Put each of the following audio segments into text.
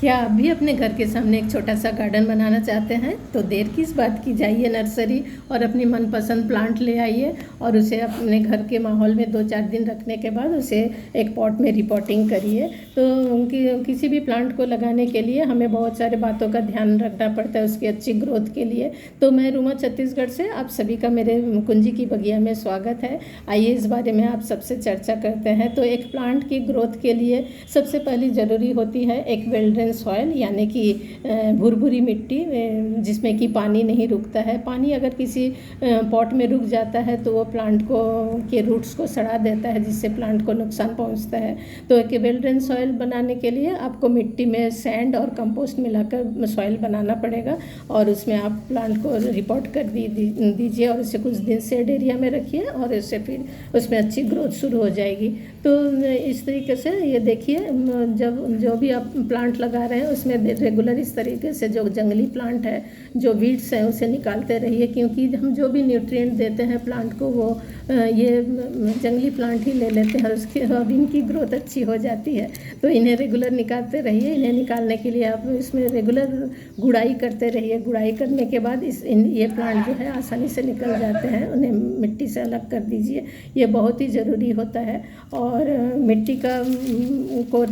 क्या आप भी अपने घर के सामने एक छोटा सा गार्डन बनाना चाहते हैं? तो देर किस बात की, जाइए नर्सरी और अपनी मनपसंद प्लांट ले आइए और उसे अपने घर के माहौल में 2-4 दिन रखने के बाद उसे एक पॉट में रिपोर्टिंग करिए। तो किसी भी प्लांट को लगाने के लिए हमें बहुत सारे बातों का ध्यान रखना पड़ता है उसकी अच्छी ग्रोथ के लिए। तो मैं रूमा छत्तीसगढ़ से आप सभी का मेरे कुंजी की बगिया में स्वागत है। आइए इस बारे में आप सबसे चर्चा करते हैं। तो एक प्लांट की ग्रोथ के लिए सबसे पहली ज़रूरी होती है एक वेल ड्रेन सॉइल, यानी कि भुरभुरी मिट्टी जिसमें कि पानी नहीं रुकता है। पानी अगर किसी पॉट में रुक जाता है तो वो प्लांट को के रूट्स को सड़ा देता है, जिससे प्लांट को नुकसान पहुंचता है। तो एक वेल ड्रेन सॉइल बनाने के लिए आपको मिट्टी में सैंड और कंपोस्ट मिलाकर सॉइल बनाना पड़ेगा और उसमें आप प्लांट को रिपोर्ट कर दीजिए और उसे कुछ दिन शेड एरिया में रखिए और उससे फिर उसमें अच्छी ग्रोथ शुरू हो जाएगी। तो इस तरीके से ये देखिए, जब जो भी आप प्लांट लगा रहे हैं उसमें रेगुलर इस तरीके से जो जंगली प्लांट है, जो वीड्स हैं, उसे निकालते रहिए, क्योंकि हम जो भी न्यूट्रिएंट देते हैं प्लांट को वो ये जंगली प्लांट ही ले लेते हैं और उसके बाद इनकी ग्रोथ अच्छी हो जाती है। तो इन्हें रेगुलर निकालते रहिए। इन्हें निकालने के लिए आप इसमें रेगुलर गुड़ाई करते रहिए। गुड़ाई करने के बाद ये प्लांट जो है आसानी से निकल जाते हैं। उन्हें मिट्टी से अलग कर दीजिए, ये बहुत ही ज़रूरी होता है। और मिट्टी का को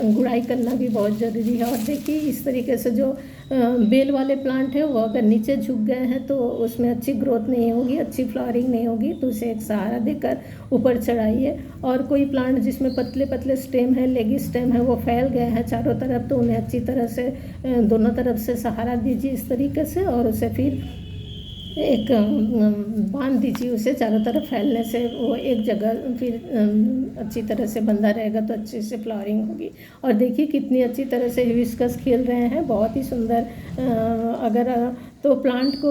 गुड़ाई करना भी बहुत ज़रूरी है। और देखिए इस तरीके से जो बेल वाले प्लांट है वो अगर नीचे झुक गए हैं तो उसमें अच्छी ग्रोथ नहीं होगी, अच्छी फ्लावरिंग नहीं होगी। तो उसे एक सहारा देकर ऊपर चढ़ाइए। और कोई प्लांट जिसमें पतले पतले स्टेम है, लेगी स्टेम है, वो फैल गए हैं चारों तरफ, तो उन्हें अच्छी तरह से दोनों तरफ से सहारा दीजिए इस तरीके से और उसे फिर एक बांध दीजिए। उसे चारों तरफ फैलने से वो एक जगह फिर अच्छी तरह से बंधा रहेगा तो अच्छे से फ्लावरिंग होगी। और देखिए कितनी अच्छी तरह से हिबिस्कस खिल रहे हैं, बहुत ही सुंदर। अगर तो प्लांट को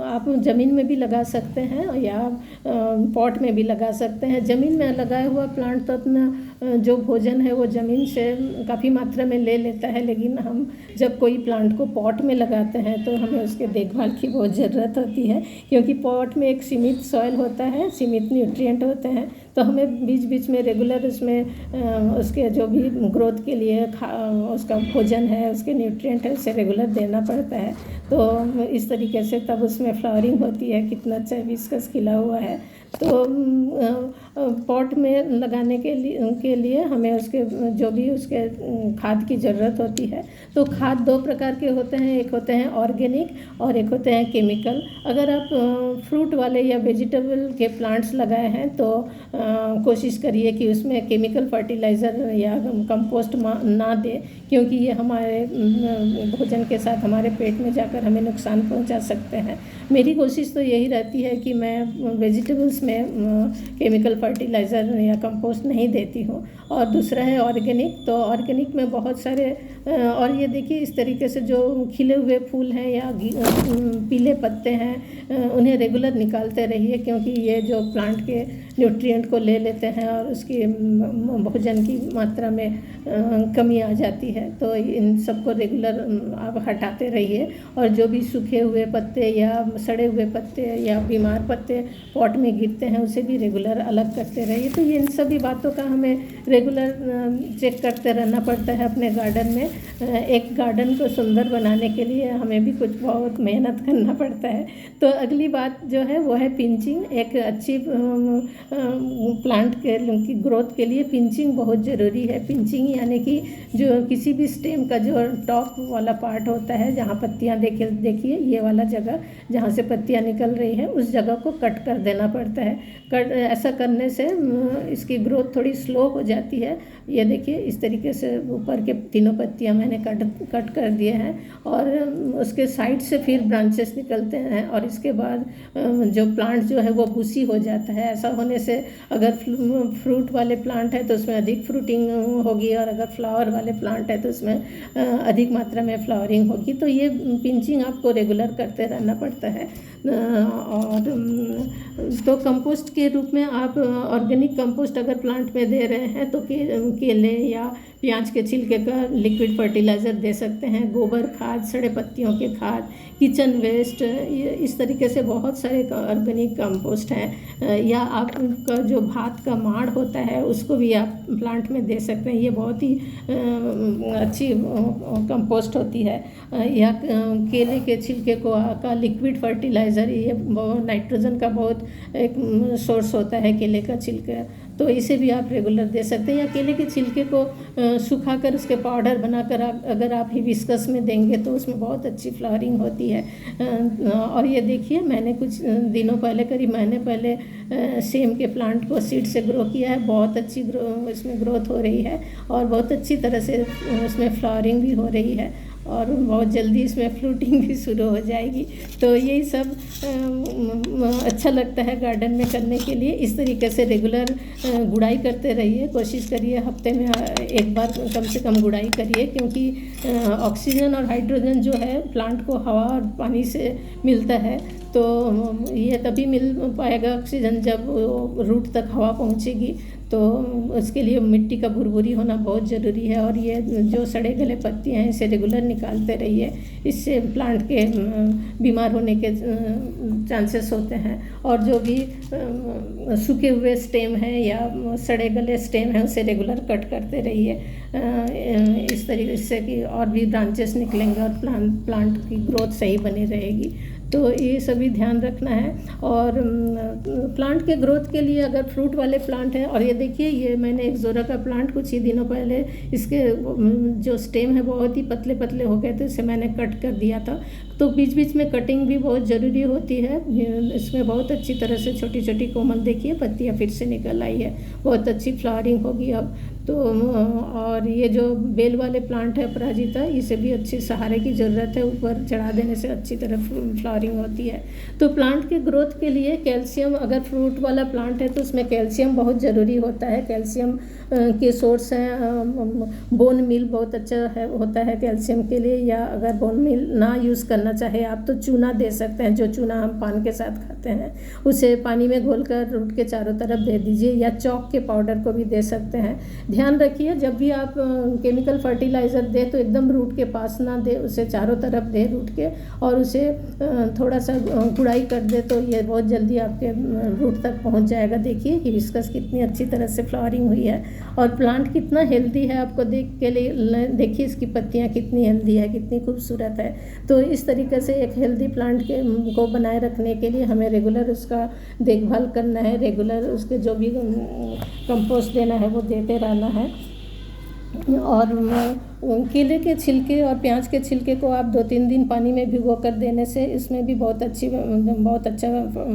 आप ज़मीन में भी लगा सकते हैं या पॉट में भी लगा सकते हैं। ज़मीन में लगाया हुआ प्लांट तो अपना जो भोजन है वो ज़मीन से काफ़ी मात्रा में ले लेता है, लेकिन हम जब कोई प्लांट को पॉट में लगाते हैं तो हमें उसके देखभाल की बहुत ज़रूरत होती है, क्योंकि पॉट में एक सीमित सॉइल होता है, सीमित न्यूट्रिएंट होते हैं। तो हमें बीच बीच में रेगुलर उसमें उसके जो भी ग्रोथ के लिए उसका भोजन है, उसके न्यूट्रिएंट है, उसे रेगुलर देना पड़ता है। तो इस तरीके से तब उसमें फ्लावरिंग होती है। कितना अच्छा हिबिस्कस खिला हुआ है। तो पॉट में लगाने के लिए हमें उसके जो भी उसके खाद की ज़रूरत होती है। तो खाद 2 प्रकार के होते हैं, एक होते हैं ऑर्गेनिक और एक होते हैं केमिकल। अगर आप फ्रूट वाले या वेजिटेबल के प्लांट्स लगाए हैं तो कोशिश करिए कि उसमें केमिकल फर्टिलाइज़र या कंपोस्ट ना दें, क्योंकि ये हमारे भोजन के साथ हमारे पेट में जाकर हमें नुकसान पहुंचा सकते हैं। मेरी कोशिश तो यही रहती है कि मैं वेजिटेबल्स में केमिकल फर्टिलाइज़र या कंपोस्ट नहीं देती हूँ। और दूसरा है ऑर्गेनिक। तो ऑर्गेनिक में बहुत सारे और ये देखिए इस तरीके से जो खिले हुए फूल हैं या पीले पत्ते हैं उन्हें रेगुलर निकालते रहिए, क्योंकि ये जो प्लांट के न्यूट्रिएंट को ले लेते हैं और उसकी भोजन की मात्रा में कमी आ जाती है। तो इन सबको रेगुलर आप हटाते रहिए। और जो भी सूखे हुए पत्ते या सड़े हुए पत्ते या बीमार पत्ते पॉट में गिरते हैं उसे भी रेगुलर अलग करते रहिए। तो ये इन सभी बातों का हमें रेगुलर चेक करते रहना पड़ता है अपने गार्डन में। एक गार्डन को सुंदर बनाने के लिए हमें भी कुछ बहुत मेहनत करना पड़ता है। तो अगली बात जो है वो है पिंचिंग। एक अच्छी प्लांट की ग्रोथ के लिए पिंचिंग बहुत ज़रूरी है। पिंचिंग यानी कि जो किसी भी स्टेम का जो टॉप वाला पार्ट होता है, जहाँ पत्तियाँ देखिए ये वाला जगह जहाँ से पत्तियाँ निकल रही हैं उस जगह को कट कर देना पड़ता है। ऐसा करने से इसकी ग्रोथ थोड़ी स्लो हो जाती है। ये देखिए इस तरीके से ऊपर के तीनों पत्तियाँ मैंने कट कर दिए हैं और उसके साइड से फिर ब्रांचेस निकलते हैं और इसके बाद जो प्लांट जो है वो बुशी हो जाता है। ऐसा होने से अगर फ्रूट वाले प्लांट है तो उसमें अधिक फ्रूटिंग होगी और अगर फ्लावर वाले प्लांट है तो उसमें अधिक मात्रा में फ्लावरिंग होगी। तो ये पिंचिंग आपको रेगुलर करते रहना पड़ता है। और तो कंपोस्ट के रूप में आप ऑर्गेनिक कंपोस्ट अगर प्लांट में दे रहे हैं तो केले या प्याज के छिलके का लिक्विड फर्टिलाइज़र दे सकते हैं। गोबर खाद, सड़े पत्तियों के खाद, किचन वेस्ट, ये इस तरीके से बहुत सारे ऑर्गेनिक कंपोस्ट हैं। या आप का जो भात का माड़ होता है उसको भी आप प्लांट में दे सकते हैं। ये बहुत ही अच्छी कंपोस्ट होती है। या केले के छिलके को का लिक्विड फर्टिलाइज़र, ये नाइट्रोजन का बहुत एक सोर्स होता है केले का छिलका, तो इसे भी आप रेगुलर दे सकते हैं। या केले के छिलके को सुखाकर उसके पाउडर बनाकर अगर आप हिबिस्कस में देंगे तो उसमें बहुत अच्छी फ्लावरिंग होती है। और ये देखिए, मैंने कुछ दिनों पहले, करीब महीने पहले सेम के प्लांट को सीड से ग्रो किया है। बहुत अच्छी इसमें ग्रोथ हो रही है और बहुत अच्छी तरह से उसमें फ्लावरिंग भी हो रही है और बहुत जल्दी इसमें फ्रूटिंग भी शुरू हो जाएगी। तो यही सब अच्छा लगता है गार्डन में करने के लिए। इस तरीके से रेगुलर गुड़ाई करते रहिए, कोशिश करिए हफ्ते में एक बार कम से कम गुड़ाई करिए, क्योंकि ऑक्सीजन और हाइड्रोजन जो है प्लांट को हवा और पानी से मिलता है। तो ये तभी मिल पाएगा ऑक्सीजन जब रूट तक हवा पहुंचेगी, तो उसके लिए मिट्टी का भुरभुरी होना बहुत ज़रूरी है। और ये जो सड़े गले पत्तियां हैं इसे रेगुलर निकालते रहिए, इससे प्लांट के बीमार होने के चांसेस होते हैं। और जो भी सूखे हुए स्टेम हैं या सड़े गले स्टेम हैं उसे रेगुलर कट करते रहिए, इस तरीके से कि और भी ब्रांचेस निकलेंगे और प्लांट की ग्रोथ सही बनी रहेगी। तो ये सभी ध्यान रखना है। और प्लांट के ग्रोथ के लिए अगर फ्रूट वाले प्लांट हैं, और ये देखिए, ये मैंने एक्सोरा का प्लांट कुछ ही दिनों पहले, इसके जो स्टेम है बहुत ही पतले पतले हो गए थे, इसे मैंने कट कर दिया था। तो बीच बीच में कटिंग भी बहुत ज़रूरी होती है। इसमें बहुत अच्छी तरह से छोटी छोटी कोमल, देखिए पत्तियाँ फिर से निकल आई है, बहुत अच्छी फ्लावरिंग होगी अब तो। और ये जो बेल वाले प्लांट है अपराजिता, इसे भी अच्छी सहारे की ज़रूरत है, ऊपर चढ़ा देने से अच्छी तरह फ्लावरिंग होती है। तो प्लांट के ग्रोथ के लिए कैल्शियम, अगर फ्रूट वाला प्लांट है तो उसमें कैल्शियम बहुत ज़रूरी होता है। कैल्शियम के सोर्स हैं, बोन मील बहुत अच्छा है होता है कैल्शियम के लिए। या अगर बोन मील ना यूज़ करना चाहे आप तो चूना दे सकते हैं, जो चूना हम पान के साथ खाते हैं उसे पानी में घोलकर रूट के चारों तरफ दे दीजिए, या चॉक के पाउडर को भी दे सकते हैं। ध्यान रखिए, जब भी आप केमिकल फर्टिलाइज़र दे तो एकदम रूट के पास ना दे, उसे चारों तरफ दे रूट के, और उसे थोड़ा सा गुड़ाई कर दे तो ये बहुत जल्दी आपके रूट तक पहुंच जाएगा। देखिए हिबिस्कस कितनी अच्छी तरह से फ्लावरिंग हुई है और प्लांट कितना हेल्दी है, आपको देख के लिए देखिए इसकी पत्तियां कितनी हेल्दी है, कितनी खूबसूरत है। तो इस तरीके से एक हेल्दी प्लांट को बनाए रखने के लिए हमें रेगुलर उसका देखभाल करना है, रेगुलर उसके जो भी कंपोस्ट देना है वो देते रहना है। और केले के छिलके और प्याज के छिलके को आप 2-3 दिन पानी में भिगो कर देने से इसमें भी बहुत अच्छा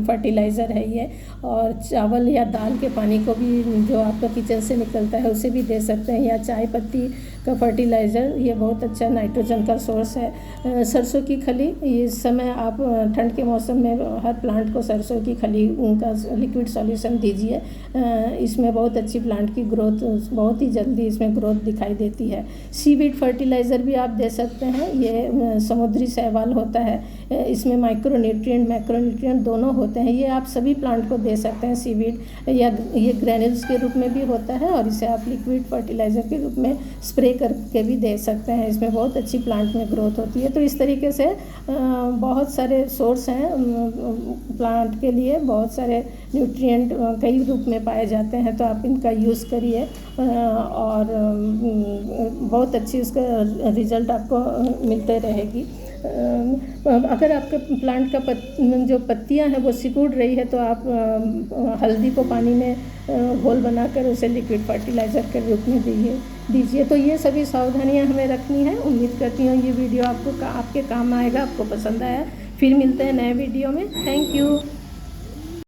फर्टिलाइज़र है ये। और चावल या दाल के पानी को भी जो आपका किचन से निकलता है उसे भी दे सकते हैं, या चाय पत्ती का फर्टिलाइज़र, ये बहुत अच्छा नाइट्रोजन का सोर्स है। सरसों की खली, इस समय आप ठंड के मौसम में हर प्लांट को सरसों की खली का लिक्विड सॉल्यूशन दीजिए, इसमें बहुत अच्छी प्लांट की ग्रोथ, बहुत ही जल्दी इसमें ग्रोथ दिखाई देती है। सीवीड फर्टिलाइज़र भी आप दे सकते हैं, ये समुद्री शैवाल होता है, इसमें माइक्रोन्यूट्रिएंट मैक्रोन्यूट्रिएंट दोनों होते हैं, ये आप सभी प्लांट को दे सकते हैं सीवीड, या ये ग्रैन्यूल्स के रूप में भी होता है और इसे आप लिक्विड फर्टिलाइज़र के रूप में स्प्रे करके भी दे सकते हैं, इसमें बहुत अच्छी प्लांट में ग्रोथ होती है। तो इस तरीके से बहुत सारे सोर्स हैं प्लांट के लिए, बहुत सारे न्यूट्रिएंट कई रूप में पाए जाते हैं, तो आप इनका यूज़ करिए और बहुत अच्छी उसका रिज़ल्ट आपको मिलते रहेगी। अगर आपके प्लांट का जो पत्तियां हैं वो सिकुड़ रही है तो आप हल्दी को पानी में घोल बनाकर उसे लिक्विड फर्टिलाइज़र के रूप में दीजिए। तो ये सभी सावधानियां हमें रखनी है। उम्मीद करती हूँ ये वीडियो आपके काम आएगा, आपको पसंद आया। फिर मिलते हैं नए वीडियो में। Thank you.